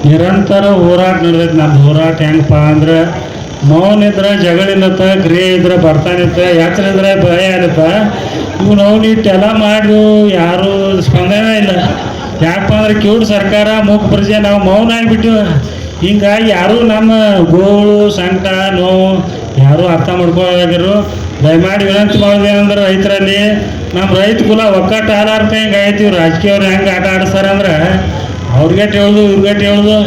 ನಿರಂತರ ಹೋರಾಟ ನಡೆದೈತೆ. ನಮ್ಮ ಹೋರಾಟ ಹೆಂಗಪ್ಪ ಅಂದ್ರೆ ಮೌನ ಇದ್ರೆ ಜಗಳಿಲ್ಲತ್ತ, ಕ್ರಿಯೆ ಇದ್ರೆ ಬರ್ತಾನಿತ್ತ, ಯಾತ್ರೆ ಇದ್ರೆ ಭಯ ಇರತ್ತ. ಇವು ನಾವು ಇಟ್ಟೆಲ್ಲ ಮಾಡಿ ಯಾರು ಸ್ಪಂದನೆ ಇಲ್ಲ. ಯಾಕಪ್ಪ ಅಂದ್ರೆ ಕಿವುಡು ಸರ್ಕಾರ, ಮೂಕ ಪ್ರಜೆ, ನಾವು ಮೌನ ಆಗಿಬಿಟ್ಟಿವ. ಹಿಂಗಾಗಿ ಯಾರೂ ನಮ್ಮ ಗೋಳು, ಸಂಕಟ, ನೋವು ಯಾರೂ ಅರ್ಥ ಮಾಡ್ಕೊಳ್ಳೋದಾಗಿರು. ದಯಮಾಡಿ ವಿನಂತಿ ಮಾಡೋದು ಏನಂದ್ರೆ ರೈತರಲ್ಲಿ ನಮ್ಮ ರೈತ ಕುಲ ಒಕ್ಕಟ್ಟು ಆಧಾರ್ಥ ಹಿಂಗೆ ಆಯ್ತೀವಿ. ರಾಜಕೀಯವ್ರು ಹೆಂಗೆ ಆಟ ಆಡಿಸ್ತಾರೆ ಅಂದ್ರೆ ಅವ್ರಿಗೆ ಹೇಳೋದು ಇವ್ರಿಗೆ ಹೇಳೋದು,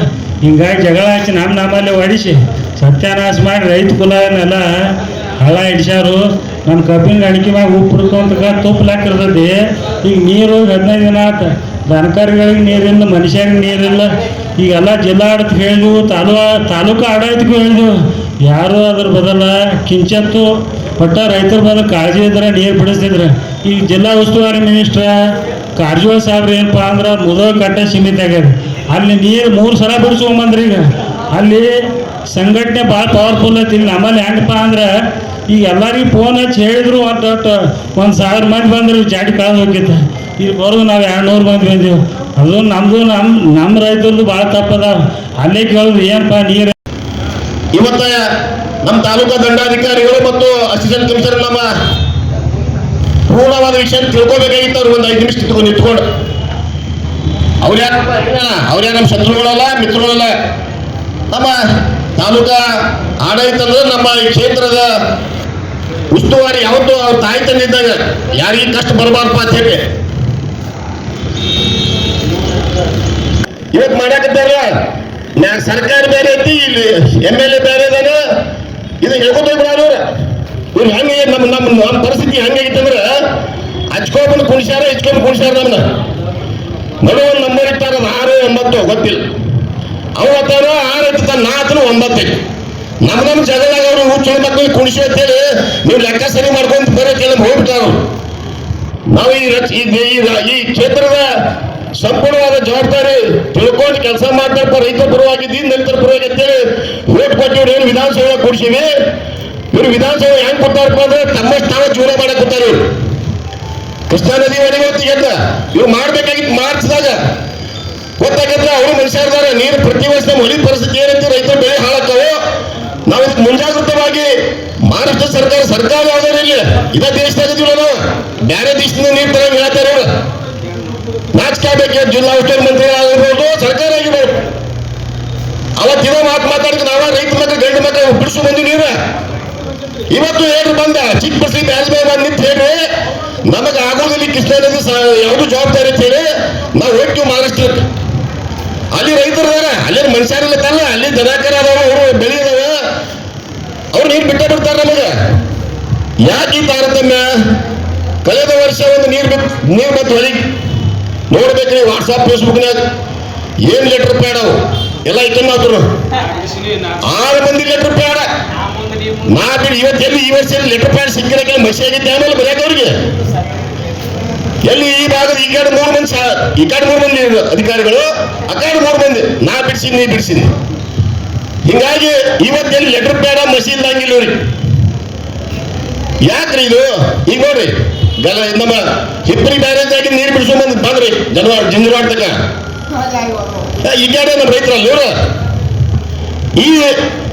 ಹಿಂಗಾಗಿ ಜಗಳ ಹಚ್ಚಿ ನಮ್ಮಲ್ಲಿ ಹೊಡಿಸಿ ಸತ್ಯಾನಾಶ ಮಾಡಿ ರೈತ ಕುಲನೆಲ್ಲ ಹಳ್ಳ ಹಿಡ್ಸ್ಯಾರು. ನಮ್ಮ ಕಬ್ಬಿನ ಅಡಿಕೆ ಮ್ಯಾಗ ಉಪ್ಪು ಹಿಡ್ಕೊಂತ ತುಪ್ಪಲಾಕಿರ್ತೈತಿ. ಈಗ ನೀರು 15 ದಿನ ಆಯ್ತು. ದನಕರುಗಳಿಗೆ ನೀರಿಲ್ಲ, ಮನುಷ್ಯರಿಗೆ ನೀರಿಲ್ಲ. ಈಗೆಲ್ಲ ಜಿಲ್ಲಾಡಳಿತ ಹೇಳಿದ್ವು, ತಾಲೂಕು ಆಡಳಿತಕ್ಕೂ ಹೇಳಿದ್ವು. ಯಾರು ಅದ್ರ ಬದಲ ಕಿಂಚತ್ತು ಒಟ್ಟ ರೈತರ ಬದಲು ಕಾಳಜಿ ಇದ್ರೆ ನೀರು ಬಿಡಿಸ್ತಿದ್ರು. ಈಗ ಜಿಲ್ಲಾ ಉಸ್ತುವಾರಿ ಮಿನಿಸ್ಟ್ರ ಕಾರಜೋಳ ಸಾಹೇಬ್ರು ಏನಪ್ಪ ಅಂದ್ರೆ ಮುದೋ ಕಟ್ಟ ಸೀಮಿತ ಆಗ್ಯದ. ಅಲ್ಲಿ ನೀರು 3 ಸಲ ಬಿಡಿಸ್ಕೊಂಬಂದ್ರಿ. ಈಗ ಅಲ್ಲಿ ಸಂಘಟನೆ ಭಾಳ ಪವರ್ಫುಲ್ ಐತಿ. ನಮ್ಮಲ್ಲಿ ಹೆಂಗಪ್ಪ ಅಂದ್ರೆ ಈಗ ಎಲ್ಲರಿಗೂ ಫೋನ್ ಹಚ್ಚಿ ಹೇಳಿದ್ರು ಒಟ್ಟು 1000 ಮಂದಿ ಬಂದ್ರು ಜಾಡಿ ಕಳೆದು ಹೋಗಿತ್ತು. ಇಲ್ಲಿ ಬರೋದು ನಾವು 200 ಮಂದಿ ಬಂದೀವಿ. ಅದು ನಮ್ಮದು ನಮ್ಮ ರೈತರದ್ದು ಭಾಳ ತಪ್ಪದ. ಅಲ್ಲೇ ಕೇಳಿದ್ರು ಏನಪ್ಪ ನೀರು. ಇವತ್ತ ನಮ್ಮ ತಾಲೂಕಾ ದಂಡಾಧಿಕಾರಿಗಳು ಮತ್ತು ಅಸಿಸ್ಟೆಂಟ್ ಕಮಿಷನರ್ ನಮ್ಮ ಪೂರ್ಣವಾದ ವಿಷಯ ತಿಳ್ಕೊಬೇಕಾಗಿತ್ತು. ಅವ್ರು ಒಂದು 5 ನಿಮಿಷ ನಿಂತ್ಕೊಂಡು ಅವ್ರ್ಯಾ ನಮ್ಮ ಶತ್ರುಗಳಲ್ಲ, ಮಿತ್ರಗಳಲ್ಲ. ನಮ್ಮ ತಾಲೂಕಾ ಆಡಳಿತ ಅಂದ್ರೆ ನಮ್ಮ ಈ ಕ್ಷೇತ್ರದ ಉಸ್ತುವಾರಿ ಯಾವತ್ತು ಅವ್ರ ತಾಯಿ ತಂದಿದ್ದಾಗ ಯಾರಿಗೆ ಕಷ್ಟ ಬರಬಾರ್ದಪ್ಪ ಅಂತ ಹೇಳಿ ಇವತ್ತು ಮಾಡ್ಯಾಕತ್ತಾರ. ಸರ್ಕಾರ ಬೇರೆ ಐತಿ, ಇಲ್ಲಿ MLA ಬೇರೆ ಇದಾನ. ಇದು ಹೇಳ್ಕೊತೋಗ್ಬಿಡೋರು ಇವ್ರು. ಹೆಂಗೆ ನಮ್ಮ ಪರಿಸ್ಥಿತಿ ಹೆಂಗಾಗಿತ್ತಂದ್ರೆ ಹಚ್ಕೊಂಬಂದು ಕುಣಿಸ್ಯಾರ, ನಮ್ಮನ್ನ ನಡುವೊಂದು ನಂಬರ್ ಇಟ್ಟಾರ. 6, 9 ಗೊತ್ತಿಲ್ಲ. ಅವತ್ತಾರ 6 ಐತಿ, 4 9 ಐತಿ. ನಮ್ಮ ಜಗಳಾಗ ಅವರು ಹುಚ್ಚು ಮಕ್ಕಳಿಗೆ ಕುಣಿಸಿ ಅಂತೇಳಿ ನೀವು ಲೆಕ್ಕ ಸರಿ ಮಾಡ್ಕೊಂಡು ಬರೋ ಕೇಳಿ ಹೋಗ್ಬಿಟ್ಟಾರ. ನಾವು ಈ ಕ್ಷೇತ್ರದ ಸಂಪೂರ್ಣವಾದ ಜವಾಬ್ದಾರಿ ತಿಳ್ಕೊಂಡು ಕೆಲಸ ಮಾಡ್ತಾರಪ್ಪ. ರೈತರ ಪರವಾಗಿ, ದಲಿತರ ಪರವಾಗಿ ಅಂತೇಳಿ ಓಟ್ ಕೊಟ್ಟಿವ್ರು. ಏನು ವಿಧಾನಸಭೆ ಕೊಡ್ಸಿವಿ. ಇವ್ರು ವಿಧಾನಸಭೆ ಹೆಂಗ್ ಕೊಡ್ತಾರಪ್ಪ ಅಂದ್ರೆ ತಮ್ಮಷ್ಟು ತಾವೇ ಜೀವನ ಮಾಡಕ್ ಕೊಡ್ತಾರೆ. ಇವ್ರು ಕೃಷ್ಣಾ ನದಿ ಹೊತ್ತಿಗೆದ್ದ ಇವ್ರು ಮಾಡ್ಬೇಕಾಗಿತ್ತು. ಮಾರ್ಚ್ದಾಗ ಗೊತ್ತಾಗಿದ್ರೆ ಅವರು ಮನುಷ್ಯರ್ದಾರ. ನೀರು ಪ್ರತಿ ವರ್ಷ ನಮ್ಮ ಹೊಳಿ ಪರಿಸ್ಥಿತಿ ಏನೈತಿ, ರೈತರ ಬೆಳೆ ಹಾಳಾಗ್ತಾವೆ. ನಾವು ಇದಕ್ಕೆ ಮುಂಜಾಗ್ರತವಾಗಿ ಮಹಾರಾಷ್ಟ್ರ ಸರ್ಕಾರ ಯಾವ್ದಾರು ಇಲ್ಲಿ ಇದೇ ದೇಶದಾಗ ಇದೀವಿ ನಾವು. ಬೇರೆ ದೇಶದಿಂದ ನೀರು ತರ ಹೇಳ್ತಾರೆ. ನಾಚಿಕಾಗಬೇಕು. ಜಿಲ್ಲಾ ಉಸ್ತುವಾರಿ ಮಂತ್ರಿ ಆಗಿರ್ಬೋದು, ಸರ್ಕಾರ ಆಗಿರ್ಬೋದು. ಅವತ್ತಿನ ಮಾತಾಡಿದ್ರೆ ನಾವ ರೈತ ಮಕ್ಕಳು, ಗಂಡು ಮಕ್ಕಳು ಬಿಡಿಸು ಬಂದು ನೀರು. ಇವತ್ತು ಹೇಳ್ರಿ ಬಂದ ಚಿಕ್ಕ ಬಸ್ಲಿ ಬ್ಯಾಸ್ಬಾಯ್ ಬಂದು ನಿಂತು ಹೇಳ್ರಿ ನಮಗೆ ಆಗೋದಿಲ್ಲ ಕೃಷ್ಣಾ ನದಿ ಯಾವುದು ಜವಾಬ್ದಾರಿ ಅಂತ ಹೇಳಿ ನಾವು ಹೋಗ್ತೀವಿ ಮಹಾರಾಷ್ಟ್ರಕ್ಕೆ. ಅಲ್ಲಿ ರೈತರದಾರ, ಅಲ್ಲಿ ಮನುಷ್ಯರಿಲ್ಲ ತಲ್ಲ, ಅಲ್ಲಿ ದನಕರ ಅದಾವ, ಅವರು ಬೆಳೆ ಅದಾವ, ಅವ್ರು ನೀರು ಬಿಡ್ತಾರೆ ನಮಗೆ. ಯಾಕೆ ಈ ತಾರತಮ್ಯ? ಕಳೆದ ವರ್ಷ ಒಂದು ನೀರು ಬಂತು ಹೊಲಿಗೆ ನೋಡ್ಬೇಕ್ರಿ. ವಾಟ್ಸಾಪ್ ಫೇಸ್ಬುಕ್ನಾಗ ಏನು ಲೆಟರ್ ಪ್ಯಾಡ್ ಅವು ಎಲ್ಲ ಐಟಮ್ ಆದ್ರು. 6 ಮಂದಿ ಲೆಟರ್ ಪ್ಯಾಡ ನಾ ಬಿಡಿ. ಇವತ್ತೆಲ್ಲಿ ಈ ವರ್ಷ ಲೆಟರ್ ಪ್ಯಾಡ್ ಸಿಕ್ಕಿರಕ್ಕೆ ಮಸಿ ಆಗಿದ್ದೆ. ಆಮೇಲೆ ಬರೆಯಕ್ಕೆ ಅವ್ರಿಗೆ ಎಲ್ಲಿ ಈ ಭಾಗದ ಈ ಕಡೆ 3 ಮಂದಿ ಅಧಿಕಾರಿಗಳು, ಆ ಕಡೆ 3 ಮಂದಿ. ನಾ ಬಿಡಿಸಿನಿ, ನೀ ಬಿಡಿಸಿನಿ. ಹಿಂಗಾಗಿ ಇವತ್ತೆಲ್ಲಿ ಲೆಟರ್ ಪ್ಯಾಡ ಮಸಿ ಇಲ್ದಂಗಿಲ್ಲ ಅವ್ರಿಗೆ. ಯಾಕ್ರಿ ಇದು? ಈಗ ನೋಡ್ರಿ ನಮ್ಮ ಹಿಪ್ಪರಿ ಬ್ಯಾರೇಜ್ ಆಗಿ ನೀರು ಬಿಡಿಸ್ಕೊಂಡ್ ಬಂದ್ರಿ ಜಿಂಜರವಾಡ ತಕ. ಈ ಕಡೆ ನಮ್ಮ ರೈತರಲ್ಲ ಇವ್ರು. ಈ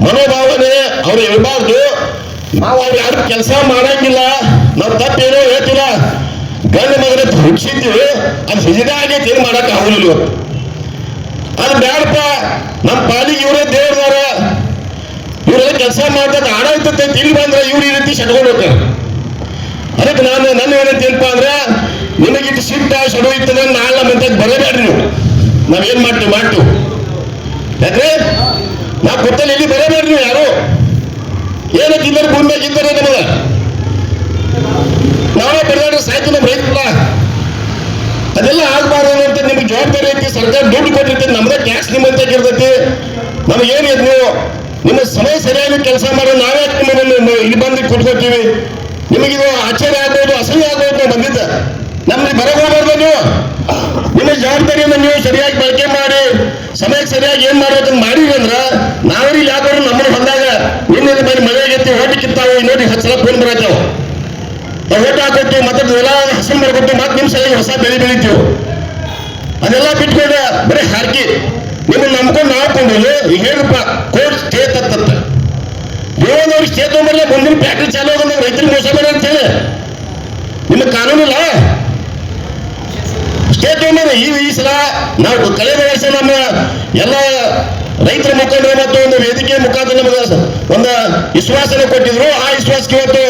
ಮನೋಭಾವನೆ ಅವ್ರು ಇರಬಾರ್ದು. ನಾವು ಅವ್ರು ಯಾರು ಕೆಲಸ ಮಾಡಂಗಿಲ್ಲ, ನಾವು ತಪ್ಪೇನೋ ಹೇಳ್ತಿಲ್ಲ. ಗಂಡ ಮಗನ ಹುಡ್ಸಿದ್ದೀವಿ, ಅದು ಹಿಜಡ ಆಗೈತಿ, ಏನು ಮಾಡಕ್ ಆಗುದಿಲ್ಲ ಇವತ್ತು. ಅದು ಬ್ಯಾಡಪ್ಪ. ನಮ್ಮ ಪಾಲಿಗೆ ಇವರೇ ದೇವ್ರದಾರ. ಇವರೆಲ್ಲ ಕೆಲಸ ಮಾಡ್ದಾಗ ಆಡಳಿತ ಇಲ್ಲಿ ಬಂದ್ರೆ ಇವ್ರು ಈ ರೀತಿ ಸಟ್ಕೊಂಡು ಹೋಗ್ತಾರೆ. ಅದಕ್ಕೆ ನನ್ನ ಏನಂತ ಏನಪ್ಪಾ ಅಂದ್ರೆ ನಿಮಗಿಟ್ಟು ಸಿಟ್ಟ ಸಡು ಇರ್ತದೆ ನಾಳೆ ಮಂತ ಬರಬೇಡ್ರಿ. ನೀವು ನಾವೇನ್ ಮಾಡ್ತೀವಿ ಯಾಕ್ರೆ ನಾವು ಗೊತ್ತಲ್ಲಿ ಇಲ್ಲಿ ಬರಬೇಡ್ರಿ. ನೀವು ಯಾರು ಏನಕ್ಕೆ ಇದ್ದಾರೆ ಭೂಮಿಯಾಗ ಇದ್ದಾರೆ ನಮಗ ನಾವೇ ಬರಬೇಡ್ರಿ. ಸಾಯ್ತು ನಮ್ಮ ರೈತಲ್ಲ. ಅದೆಲ್ಲ ಆಗ್ಬಾರ್ದು ಅಂತ ನಿಮ್ಗೆ ಜವಾಬ್ದಾರಿ ಐತಿ. ಸರ್ಕಾರ ದುಡ್ಡು ಕೊಟ್ಟಿರ್ತೈತಿ, ನಮ್ದೇ ಟ್ಯಾಕ್ಸ್ ನಿಮ್ಮಂತ ಇರ್ತೈತಿ. ನಮಗೇನು ನೀವು ನಿಮ್ಮ ಸಮಯ ಸರಿಯಾಗಿ ಕೆಲಸ ಮಾಡೋ ನಾವೇ ಇಲ್ಲಿ ಬಂದು ಕೂತ್ಕೊಳ್ತೀವಿ. ನಿಮಗಿದು ಆಶ್ಚರ್ಯ ಆಗ್ಬೋದು, ಅಸಹ್ಯ ಆಗ್ಬೋದು. ನಾವು ಬಂದಿದ್ದ ನಮ್ಗೆ ಬರಬಾರ್ದು. ನೀವು ನಿಮ್ಮ ಜವಾಬ್ದಾರಿಯನ್ನು ನೀವು ಸರಿಯಾಗಿ ಬಳಕೆ ಮಾಡಿ ಸಮಯಕ್ಕೆ ಸರಿಯಾಗಿ ಏನ್ ಮಾಡ್ಬೇಕಂತ ಮಾಡಿದ್ವಿ ಅಂದ್ರ ನಾವ್ರಿ ಯಾವ್ದಾದ್ರು ನಮ್ಮನ್ನು ಬಂದಾಗ ನಿನ್ನೆ ಮನೆ ಮಳೆ ಆಗೈತಿ, ಓಟಿ ಕಿತ್ತಾವು, ಇನ್ನೊಂದು 10 ಸಲ ಫೋನ್ ಬರತ್ತಾವ. ಓಟ್ ಹಾಕೋತೀವಿ, ಮತ್ತೆ ಎಲ್ಲ ಹಸನ್ ಮಾಡ್ಕೊತೀವಿ, ಮತ್ತೆ ನಿಮ್ಮ ಸಲ ಹೊಸ ಬೆಳೆ ಬೆಳಿತೀವಿ. ಅದೆಲ್ಲ ಬಿಟ್ಕೊಂಡ ಬರೀ ಹಾಕಿ ನಿಮ್ಮನ್ನು ನಂಬ್ಕೊಂಡು ನಾವು ಹಾಕೊಂಡು ಈಗ ಹೇಳ್ರಪ್ಪ ಕೋರ್ಟ್ ಸ್ಟೇ ತತ್ತ ದೇವನವ್ರಿಗೆ ಸ್ಟೇ ತಗೊಂಡ್ಬರಲ್ಲ, ಮುಂದಿನ ಫ್ಯಾಕ್ಟ್ರಿ ಚಾಲು ಆಗೋದು ರೈತರಿಗೆ ಮೋಸ ಮಾಡಿ ಅಂತ ಹೇಳಿ ನಿಮಗೆ ಕಾನೂನಿಲ್ಲ. ಸ್ಟೇ ತಗೊಂಡ್ಬರ್ರಿ. ಈ ಸಲ ನಾವು ಕಳೆದ ವರ್ಷ ನಮ್ಮ ಎಲ್ಲ ರೈತರ ಮುಖಂಡರು ಮತ್ತು ಒಂದು ವೇದಿಕೆ ಮುಖಾಂತರ ನಮಗೆ ಒಂದು ವಿಶ್ವಾಸನ ಕೊಟ್ಟಿದ್ರು. ಆ ವಿಶ್ವಾಸಕ್ಕೆ ಇವತ್ತು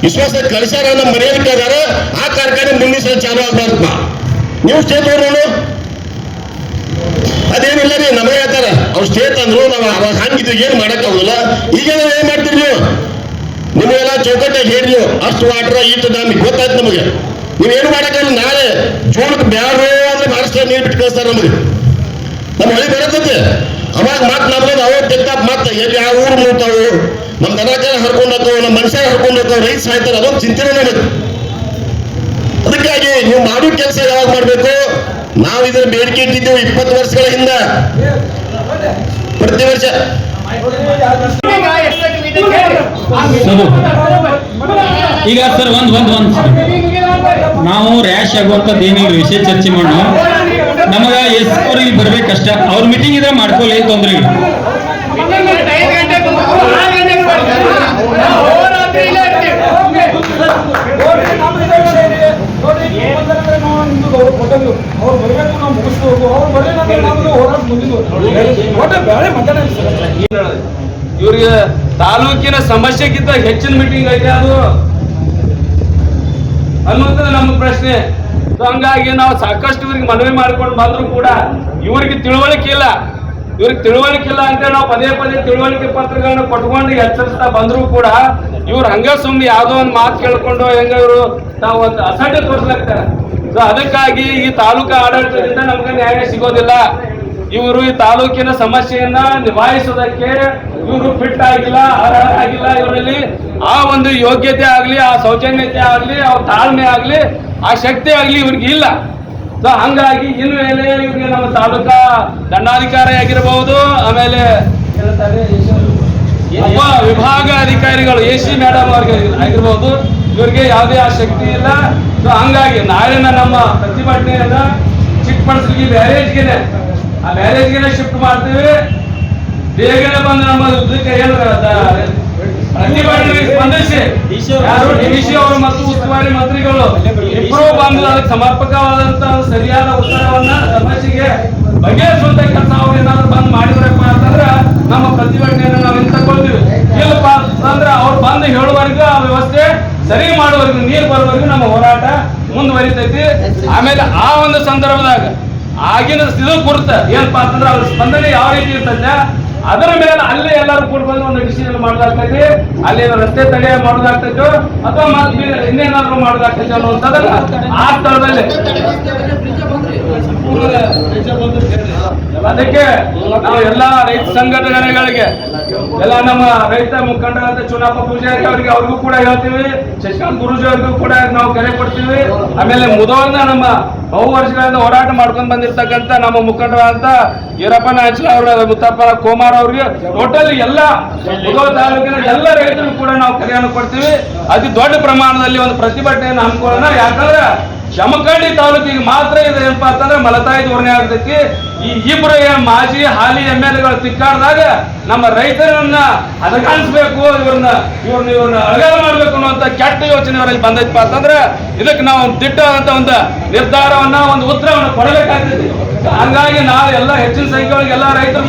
ವಿಶ್ವಾಸ ಕಳಿಸ್ಯಾರ, ನಮ್ಮ ಮರ್ಯಾದಕ್ಕಾಗಾರ ಆ ಕಾರ್ಖಾನೆ ಮುಂದಿನ ಸಲ ಚಾಲು ಆಗ್ಬಾರ್ದಪ್ಪ. ನೀವು ಸ್ಟೇ ತಗೊಂಡ್ರು ಅದೇನಿಲ್ಲ ರೀ, ನಮಗೆ ಹೇಳ್ತಾರ ಅವ್ರು ಸ್ಟೇ ತಂದ್ರು ನಾವು ಅವಾಗ ಹಂಗಿದ್ವಿ ಏನು ಮಾಡಕ್ಕಾಗಲ್ಲ. ಈಗ ಏನ್ ಮಾಡ್ತೀರಿ ನೀವು? ನಿಮಗೆಲ್ಲ ಚೌಕಟ್ಟಾಗಿ ಹೇಳಿ ನೀವು ಅಷ್ಟು ವಾಟ್ರ ಇಟ್ಟು ನಮಗೆ ಗೊತ್ತಾಯ್ತು. ನಮಗೆ ನೀವೇನು ಮಾಡಕ್ಕಾಗಲ್ಲ. ನಾಳೆ ಜೋಳಕ್ಕೆ ಬ್ಯಾರು ಅಂದ್ರೆ ಮಹಾರಾಷ್ಟ್ರ ನೀರು ಬಿಟ್ಟು ಕಳಿಸ್ತಾರೆ ನಮಗೆ. ನಮ್ಮ ಹೊಳಿ ಬರತ್ತೈತೆ ಅವಾಗ ಮಾತು ನಮ್ಗೆ ಅವ್ರು ತೆಗ್ದಾಪ್ ಮಾತು ಎಲ್ಲಿ ಯಾವ ಊರು ಮೂಡ್ತಾವು, ನಮ್ಮ ದನಕಾರ ಹರ್ಕೊಂಡು ಹೋಗ್ತಾವೆ, ನಮ್ಮ ಮನುಷ್ಯ ಹರ್ಕೊಂಡು ಹೋಗ್ತಾವೆ, ರೈತ ಸಾಯ್ತಾರೆ. ಅದೊಂದು ಚಿಂತನೆ ನಮಗೆ. ಅದಕ್ಕಾಗಿ ನೀವು ಮಾಡೋ ಕೆಲಸ ಯಾವಾಗ ಮಾಡಬೇಕು? ನಾವು ಇದರ ಬೇಡಿಕೆ ಇಟ್ಟಿದ್ದೇವೆ 20 ವರ್ಷಗಳ ಹಿಂದೆ. ಪ್ರತಿ ವರ್ಷ ಈಗ ಸರ್ ಒಂದ್ ನಾವು ರ್ಯಾಶ್ ಆಗುವಂತದ್ದು ಏನಿಲ್ಲ, ವಿಷಯ ಚರ್ಚೆ ಮಾಡೋಣ. ನಮಗ ಅವ್ರಿಗೆ ಬರ್ಬೇಕಷ್ಟ, ಅವ್ರ ಮೀಟಿಂಗ್ ಇದ್ರೆ ಮಾಡ್ಕೊಳ್ಳಿ, ತೊಂದ್ರೆ ಇಲ್ಲ. ಅವ್ರು ಬರಬೇಕು, ನಾವು ಮುಗಿಸ್ಬೇಕು. ಅವ್ರು ಬರಲಿಲ್ಲ ಹೋರಾಟ ಇವ್ರಿಗೆ ತಾಲೂಕಿನ ಸಮಸ್ಯೆಗಿಂತ ಹೆಚ್ಚಿನ ಮೀಟಿಂಗ್ ಐತೆ ಅದು ಅನ್ನೋದು ನಮ್ಮ ಪ್ರಶ್ನೆ. ಹಂಗಾಗಿ ನಾವು ಸಾಕಷ್ಟು ಇವ್ರಿಗೆ ಮನವಿ ಮಾಡ್ಕೊಂಡು ಬಂದ್ರು ಕೂಡ ಇವ್ರಿಗೆ ತಿಳುವಳಿಕೆ ಇಲ್ಲ. ಅಂತ ನಾವು ಪದೇ ತಿಳುವಳಿಕೆ ಪತ್ರಗಳನ್ನ ಕೊಟ್ಕೊಂಡು ಎಚ್ಚರಿಸ್ತಾ ಬಂದ್ರು ಕೂಡ ಇವ್ರು ಹಂಗ ಸುಮ್ಮನೆ ಯಾವ್ದೋ ಒಂದು ಮಾತು ಕೇಳ್ಕೊಂಡು ಹೆಂಗ ಇವರು ನಾವು ಒಂದು ಅಸಡ್ಡೆ ತೋರಿಸ್ಲಾಗ್ತಾರೆ. ಸೊ ಅದಕ್ಕಾಗಿ ಈ ತಾಲೂಕಾ ಆಡಳಿತದಿಂದ ನಮ್ಗೆ ನ್ಯಾಯ ಸಿಗೋದಿಲ್ಲ. ಇವರು ಈ ತಾಲೂಕಿನ ಸಮಸ್ಯೆಯನ್ನ ನಿಭಾಯಿಸೋದಕ್ಕೆ ಇವರು ಫಿಟ್ ಆಗಿಲ್ಲ, ಅರ್ಹ ಆಗಿಲ್ಲ. ಇವರಲ್ಲಿ ಆ ಒಂದು ಯೋಗ್ಯತೆ ಆಗ್ಲಿ, ಆ ಸೌಜನ್ಯತೆ ಆಗ್ಲಿ, ಅವ್ರ ತಾಳ್ಮೆ ಆಗ್ಲಿ, ಆ ಶಕ್ತಿ ಆಗ್ಲಿ ಇವ್ರಿಗೆ ಇಲ್ಲ. ಸೊ ಹಂಗಾಗಿ ಇನ್ಮೇಲೆ ಇವ್ರಿಗೆ ನಮ್ಮ ತಾಲೂಕಾ ದಂಡಾಧಿಕಾರಿ ಆಗಿರಬಹುದು, ಆಮೇಲೆ ವಿಭಾಗ ಅಧಿಕಾರಿಗಳು AC ಮೇಡಮ್ ಅವ್ರಿಗೆ ಆಗಿರ್ಬೋದು, ಇವ್ರಿಗೆ ಯಾವುದೇ ಆ ಶಕ್ತಿ ಇಲ್ಲ. ಸೊ ಹಂಗಾಗಿ ನಾಳಿನ ನಮ್ಮ ಪ್ರತಿಭಟನೆಯನ್ನ ಚಿಕ್ಕಪಡಿಸ್ಲಿಕ್ಕೆ ಬ್ಯಾರೇಜ್ಗೆನೆ ಶಿಫ್ಟ್ ಮಾಡ್ತೀವಿ. ಬೇಗನೆ ಬಂದು ನಮ್ಮ ಇದಕ್ಕೆ ಏನು ಪ್ರತಿಭಟನೆಗೆ ಸ್ಪಂದಿಸಿ ಯಾರು DC ಅವರು ಮತ್ತು ಉಸ್ತುವಾರಿ ಮಂತ್ರಿಗಳು ಇಬ್ಬರು ಬಂದು ಅದಕ್ಕೆ ಸಮರ್ಪಕವಾದಂತ ಸರಿಯಾದ ಉತ್ತರವನ್ನ ಸಮಸ್ಯೆಗೆ ಬಗೆಹರಿಸುವಂತ ಕೆಲಸ ಅವ್ರು ಏನಾದ್ರು ಬಂದು ಮಾಡಿದ್ರಪ್ಪ ಅಂತಂದ್ರೆ ನಮ್ಮ ಪ್ರತಿಭಟನೆಯನ್ನು ನಾವು ತಗೊಳ್ತೀವಿ. ಇಲ್ಲಪ್ಪ ಅಂತಂದ್ರೆ ಅವ್ರು ಬಂದು ಹೇಳುವವರೆಗೂ ಆ ವ್ಯವಸ್ಥೆ ಸರಿ ಮಾಡುವವರೆಗೂ, ನೀರು ಬರುವವರೆಗೂ ನಮ್ಮ ಹೋರಾಟ ಮುಂದುವರಿತೈತಿ. ಆಮೇಲೆ ಆ ಒಂದು ಸಂದರ್ಭದಾಗ ಆಗಿನ ಸ್ಥಿತಿ ಕುರಿತ ಏನಪ್ಪಾ ಅಂತಂದ್ರೆ ಅವ್ರ ಸ್ಪಂದನೆ ಯಾವ ರೀತಿ ಇರ್ತೈತೆ ಅದರ ಮೇಲೆ ಅಲ್ಲೇ ಎಲ್ಲರೂ ಕೂಡ್ಕೊಂಡು ಒಂದು ಡಿಸಿಷನ್ ಮಾಡೋದಾಗ್ತೈತಿ. ಅಲ್ಲೇನೋ ರಸ್ತೆ ತಡೆ ಮಾಡೋದಾಗ್ತೈತೋ ಅಥವಾ ಮತ್ತೆ ಇನ್ನೇನಾದ್ರು ಮಾಡೋದಾಗ್ತೈತೆ ಅನ್ನುವಂಥದ್ದಲ್ಲ ಆ ಸ್ಥಳದಲ್ಲಿ. ಅದಕ್ಕೆ ನಾವು ಎಲ್ಲಾ ರೈತ ಸಂಘಟನೆಗಳಿಗೆ, ಎಲ್ಲ ನಮ್ಮ ರೈತ ಮುಖಂಡರಾದ ಚುನಾಪ ಪೂಜಾರಿ ಅವರಿಗೆ ಅವ್ರಿಗೂ ಕೂಡ ಹೇಳ್ತೀವಿ, ಶಶಿಕಾಂತ್ ಗುರೂಜಿ ಅವ್ರಿಗೂ ಕೂಡ ನಾವು ಕರೆ ಕೊಡ್ತೀವಿ. ಆಮೇಲೆ ಮುದೋಳನ ನಮ್ಮ ಬಹು ವರ್ಷಗಳಿಂದ ಹೋರಾಟ ಮಾಡ್ಕೊಂಡು ಬಂದಿರ್ತಕ್ಕಂಥ ನಮ್ಮ ಮುಖಂಡರಾದಂತ ಈರಪ್ಪನ ಹಂಚಲ ಅವರ ಮುತ್ತಪ್ಪನ ಕೋಮಾರ್ ಅವ್ರಿಗೆ, ಟೋಟಲ್ ಎಲ್ಲ ಮುದೋಳ ತಾಲೂಕಿನ ಎಲ್ಲ ರೈತರು ಕೂಡ ನಾವು ಕರೆಯನ್ನು ಕೊಡ್ತೀವಿ. ಅತಿ ದೊಡ್ಡ ಪ್ರಮಾಣದಲ್ಲಿ ಒಂದು ಪ್ರತಿಭಟನೆಯನ್ನು ಹಮ್ಮಿಕೊಳ್ಳೋಣ. ಯಾಕಂದ್ರೆ ಜಮಖಂಡಿ ತಾಲೂಕಿಗೆ ಮಾತ್ರ ಇದು ಏನಪ್ಪಾ ಅಂತಂದ್ರೆ ಮಲತಾಯಿ ಧೋರಣೆ ಆಗ್ತೈತಿ. ಈ ಇಬ್ಬರು ಮಾಜಿ ಹಾಲಿ MLAಗಳು ತಿಕ್ಕಾಡ್ದಾಗ ನಮ್ಮ ರೈತರನ್ನ ಹದಗಾಣಿಸ್ಬೇಕು, ಇವ್ರನ್ನ ಅಳಗಾಲ ಮಾಡ್ಬೇಕು ಅನ್ನುವಂತ ಕೆಟ್ಟ ಯೋಚನೆ ಅವರಲ್ಲಿ ಬಂದೈತಪ್ಪ ಅಂತಂದ್ರೆ ಇದಕ್ಕೆ ನಾವು ದಿಟ್ಟವಾದಂತ ಒಂದು ನಿರ್ಧಾರವನ್ನ, ಒಂದು ಉತ್ತರವನ್ನು ಕೊಡಬೇಕಾಗ್ತೈತಿ. ಹಂಗಾಗಿ ನಾವು ಎಲ್ಲ ಹೆಚ್ಚಿನ ಸಂಖ್ಯೆಯೊಳಗೆ ಎಲ್ಲ ರೈತರು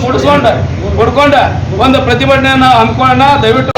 ಕುಡ್ಕೊಂಡು ಒಂದು ಪ್ರತಿಭಟನೆಯನ್ನ ಹಮ್ಮಿಕೊಳ್ಳೋಣ. ದಯವಿಟ್ಟು